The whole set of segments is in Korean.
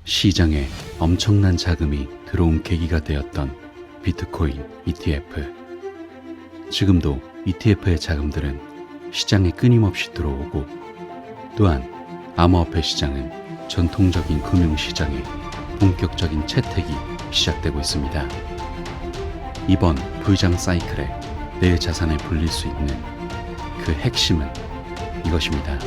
시장에 엄청난 자금이 들어온 계기가 되었던 비트코인 ETF. 지금도 ETF의 자금들은 시장에 끊임없이 들어오고, 또한 암호화폐 시장은 전통적인 금융시장의 본격적인 채택이 시작되고 있습니다. 이번 부장 사이클에 내 자산을 불릴 수 있는 그 핵심은 이것입니다.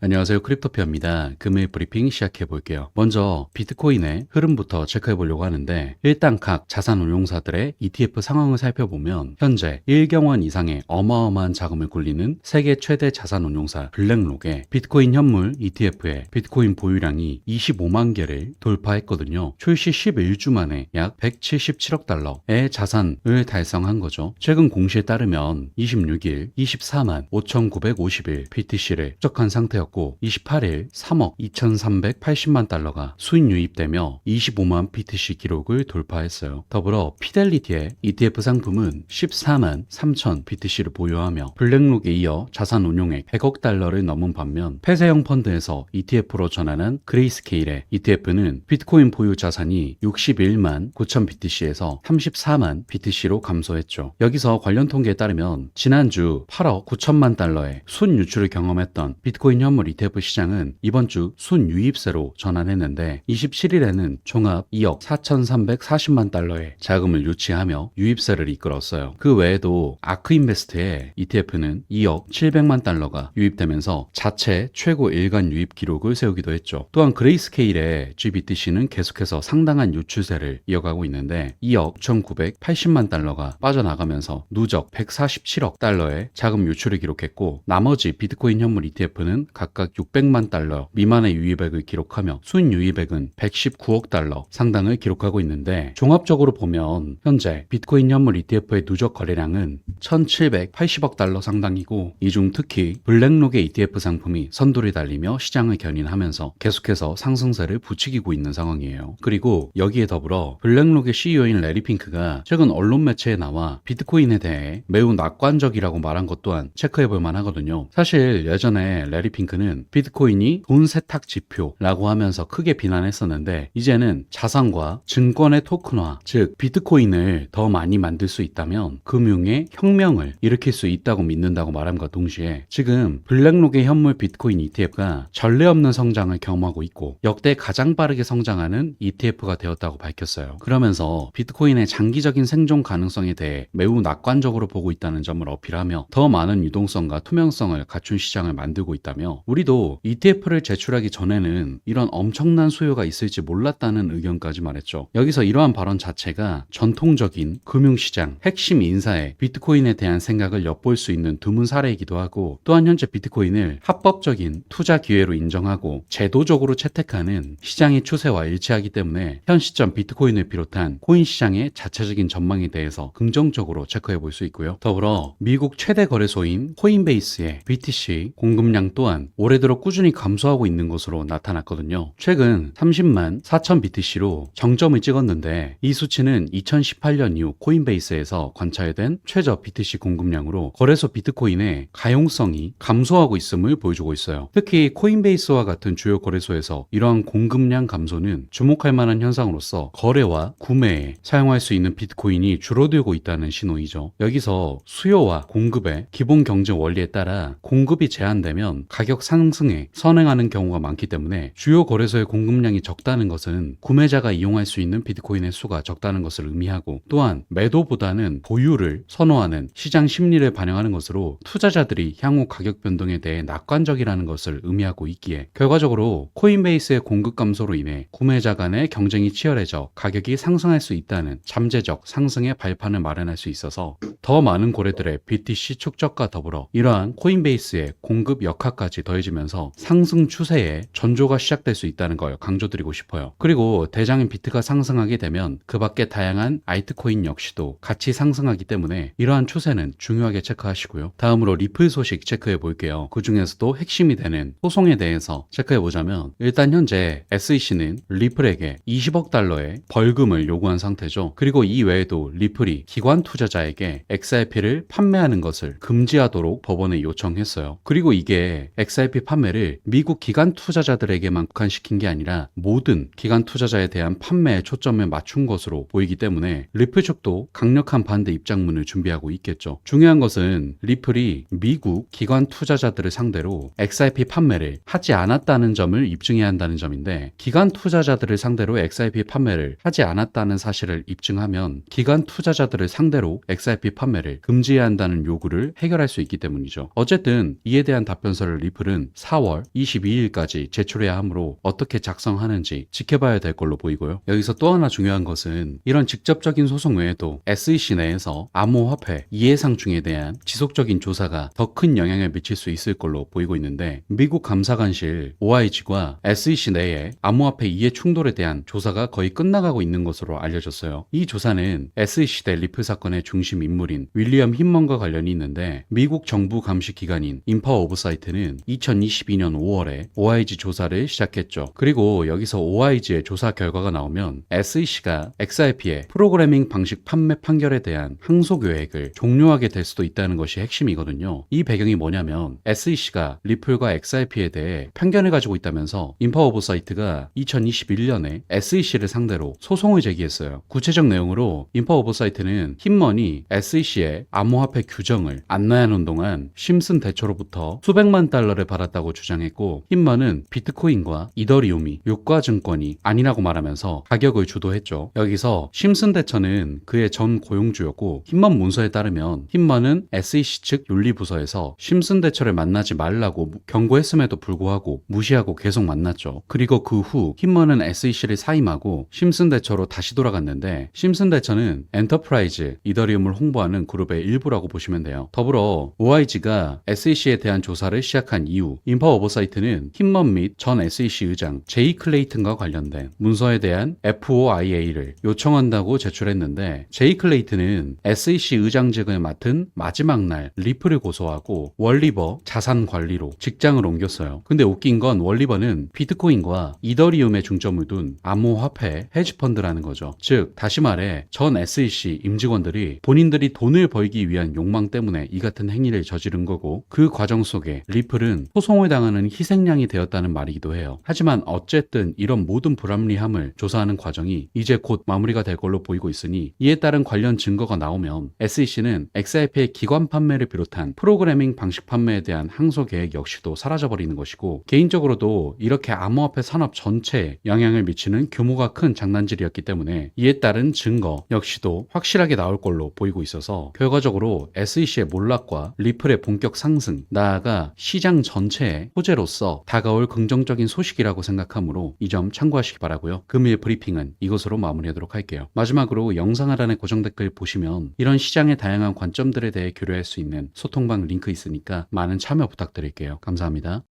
안녕하세요, 크립토피아입니다. 금일 브리핑 시작해 볼게요. 먼저 비트코인의 흐름부터 체크해 보려고 하는데, 일단 각 자산 운용사들의 ETF 상황을 살펴보면 현재 1경원 이상의 어마어마한 자금을 굴리는 세계 최대 자산 운용사 블랙록의 비트코인 현물 ETF의 비트코인 보유량이 25만 개를 돌파했거든요. 출시 11주 만에 약 177억 달러의 자산을 달성한 거죠. 최근 공시에 따르면 26일 24만 5,951 BTC를 축적한 상태였고, 28일 3억 2,380만 달러가 수익 유입되며 25만 BTC 기록을 돌파했어요. 더불어 피델리티의 ETF 상품은 14만 3천 BTC를 보유하며 블랙록에 이어 자산 운용액 100억 달러를 넘은 반면, 폐쇄형 펀드에서 ETF로 전환한 그레이스케일의 ETF는 비트코인 보유 자산이 61만 9천 BTC에서 34만 BTC로 감소했죠. 여기서 관련 통계에 따르면 지난주 8억 9천만 달러의 순 유출을 경험했던 비트코인 현물 ETF 시장은 이번 주 순 유입세로 전환했는데, 27일에는 종합 2억 4,340만 달러의 자금을 유치하며 유입세를 이끌었어요. 그 외에도 아크인베스트의 ETF는 2억 700만 달러가 유입되면서 자체 최고 일간 유입 기록을 세우기도 했죠. 또한 그레이스케일의 GBTC는 계속해서 상당한 유출세를 이어가고 있는데, 2억 1,980만 달러가 빠져나가면서 누적 147억 달러의 자금 유출을 기록했고, 나머지 비트코인 현물 ETF는 각각 600만 달러 미만의 유입액을 기록하며 순 유입액은 119억 달러 상당을 기록하고 있는데, 종합적으로 보면 현재 비트코인 현물 ETF의 누적 거래량은 1,780억 달러 상당이고, 이 중 특히 블랙록의 ETF 상품이 선두를 달리며 시장을 견인하면서 계속해서 상승세를 부추기고 있는 상황이에요. 그리고 여기에 더불어 블랙록의 CEO인 레리 핑크가 최근 언론 매체에 나와 비트코인에 대해 매우 낙관적이라고 말한 것 또한 체크해 볼 만하거든요. 사실 예전에 레리 핑크는 비트코인이 돈 세탁 지표라고 하면서 크게 비난했었는데, 이제는 자산과 증권의 토큰화, 즉 비트코인을 더 많이 만들 수 있다면 금융의 혁명을 일으킬 수 있다고 믿는다고 말함과 동시에, 지금 블랙록의 현물 비트코인 ETF가 전례 없는 성장을 경험하고 있고 역대 가장 빠르게 성장하는 ETF가 되었다고 밝혔어요. 그러면서 비트코인의 장기적인 생존 가능성에 대해 매우 낙관적으로 보고 있다는 점을 어필하며 더 많은 유동성과 투명성을 갖춘 시장을 만들고 있다며, 우리도 ETF를 제출하기 전에는 이런 엄청난 수요가 있을지 몰랐다는 의견까지 말했죠. 여기서 이러한 발언 자체가 전통적인 금융시장 핵심 인사의 비트코인에 대한 생각을 엿볼 수 있는 드문 사례이기도 하고, 또한 현재 비트코인을 합법적인 투자 기회로 인정하고 제도적으로 채택하는 시장의 추세와 일치하기 때문에 현 시점 비트코인을 비롯한 코인 시장의 자체적인 전망에 대해서 긍정적으로 체크해 볼 수 있고요. 더불어 미국 최대 거래소인 코인베이스의 BTC 공급량 또한 올해 들어 꾸준히 감소하고 있는 것으로 나타났거든요. 최근 30만 4천 BTC로 정점을 찍었는데, 이 수치는 2018년 이후 코인베이스에서 관찰된 최저 BTC 공급량으로 거래소 비트코인의 가용성이 감소하고 있음을 보여주고 있어요. 특히 코인베이스와 같은 주요 거래소에서 이러한 공급량 감소는 주목할 만한 현상으로서 거래와 구매에 사용할 수 있는 비트코인이 줄어들고 있다는 신호이죠. 여기서 수요와 공급의 기본 경제 원리에 따라 공급이 제한되면 가격 상승에 선행하는 경우가 많기 때문에, 주요 거래소의 공급량이 적다는 것은 구매자가 이용할 수 있는 비트코인의 수가 적다는 것을 의미하고, 또한 매도보다는 보유를 선호하는 시장 심리를 반영하는 것으로 투자자들이 향후 가격 변동에 대해 낙관적이라는 것을 의미하고 있기에, 결과적으로 코인베이스의 공급 감소로 인해 구매자 간의 경쟁이 치열해져 가격이 상승할 수 있다는 잠재적 상승의 발판을 마련할 수 있어서, 더 많은 고래들의 BTC 축적과 더불어 이러한 코인베이스의 공급 역학까지 더해지면서 상승 추세에 전조가 시작될 수 있다는 걸 강조드리고 싶어요. 그리고 대장인 비트가 상승하게 되면 그 밖에 다양한 알트코인 역시도 같이 상승하기 때문에 이러한 추세는 중요하게 체크하시고요. 다음으로 리플 소식 체크해 볼게요. 그 중에서도 핵심이 되는 소송에 대해서 체크해 보자면, 일단 현재 SEC는 리플에게 20억 달러의 벌금을 요구한 상태죠. 그리고 이 외에도 리플이 기관 투자자에게 XRP를 판매하는 것을 금지하도록 법원에 요청했어요. 그리고 이게 XRP XRP 판매를 미국 기관 투자자들에게만 국한시킨 게 아니라 모든 기관 투자자에 대한 판매에 초점을 맞춘 것으로 보이기 때문에 리플 측도 강력한 반대 입장문을 준비하고 있겠죠. 중요한 것은 리플이 미국 기관 투자자들을 상대로 XRP 판매를 하지 않았다는 점을 입증해야 한다는 점인데, 기관 투자자들을 상대로 XRP 판매를 하지 않았다는 사실을 입증하면 기관 투자자들을 상대로 XRP 판매를 금지해야 한다는 요구를 해결할 수 있기 때문이죠. 어쨌든 이에 대한 답변서를 리플은 4월 22일까지 제출해야 하므로 어떻게 작성하는지 지켜봐야 될 걸로 보이고요. 여기서 또 하나 중요한 것은 이런 직접적인 소송 외에도 SEC 내에서 암호화폐 이해상충에 대한 지속적인 조사가 더 큰 영향을 미칠 수 있을 걸로 보이고 있는데, 미국 감사관실 OIG과 SEC 내에 암호화폐 이해 충돌에 대한 조사가 거의 끝나가고 있는 것으로 알려졌어요. 이 조사는 SEC 대 리플 사건의 중심 인물인 윌리엄 힌먼과 관련이 있는데, 미국 정부 감시 기관인 인파워 오브사이트는 2022년 5월에 OIG 조사를 시작했죠. 그리고 여기서 OIG의 조사 결과가 나오면 SEC가 XRP의 프로그래밍 방식 판매 판결에 대한 항소 계획을 종료하게 될 수도 있다는 것이 핵심이거든요. 이 배경이 뭐냐면 SEC가 리플과 XRP에 대해 편견을 가지고 있다면서 인파워 오버사이트가 2021년에 SEC를 상대로 소송을 제기했어요. 구체적 내용으로 인파워 오버사이트는 힌먼이 SEC의 암호화폐 규정을 안내하는 동안 심슨 대처로부터 수백만 달러를 받았다고 주장했고, 힌먼은 비트코인과 이더리움이 유가증권이 아니라고 말하면서 가격을 주도했죠. 여기서 심슨 대처는 그의 전 고용주였고, 힌먼 문서에 따르면 힌먼은 SEC 측 윤리부서에서 심슨 대처를 만나지 말라고 경고했음에도 불구하고 무시하고 계속 만났죠. 그리고 그 후 힌먼은 SEC를 사임하고 심슨 대처로 다시 돌아갔는데, 심슨 대처는 엔터프라이즈 이더리움을 홍보하는 그룹의 일부라고 보시면 돼요. 더불어 OIG가 SEC에 대한 조사를 시작한 이후 인파워 오버사이트는 힌먼 및 전 SEC 의장 제이 클레이튼과 관련된 문서에 대한 FOIA를 요청한다고 제출했는데, 제이 클레이튼은 SEC 의장직을 맡은 마지막 날 리플을 고소하고 월리버 자산관리로 직장을 옮겼어요. 근데 웃긴 건 월리버는 비트코인과 이더리움에 중점을 둔 암호화폐 헤지펀드라는 거죠. 즉 다시 말해 전 SEC 임직원들이 본인들이 돈을 벌기 위한 욕망 때문에 이 같은 행위를 저지른 거고, 그 과정 속에 리플은 소송을 당하는 희생양이 되었다는 말이기도 해요. 하지만 어쨌든 이런 모든 불합리함을 조사하는 과정이 이제 곧 마무리가 될 걸로 보이고 있으니, 이에 따른 관련 증거가 나오면 SEC는 XRP의 기관 판매를 비롯한 프로그래밍 방식 판매에 대한 항소 계획 역시도 사라져버리는 것이고, 개인적으로도 이렇게 암호화폐 산업 전체에 영향을 미치는 규모가 큰 장난질이었기 때문에 이에 따른 증거 역시도 확실하게 나올 걸로 보이고 있어서, 결과적으로 SEC의 몰락과 리플의 본격 상승, 나아가 시장 전체의 호재로서 다가올 긍정적인 소식이라고 생각하므로 이 점 참고하시기 바라고요. 금일 브리핑은 이것으로 마무리하도록 할게요. 마지막으로 영상 하단의 고정 댓글 보시면 이런 시장의 다양한 관점들에 대해 교류할 수 있는 소통방 링크 있으니까 많은 참여 부탁드릴게요. 감사합니다.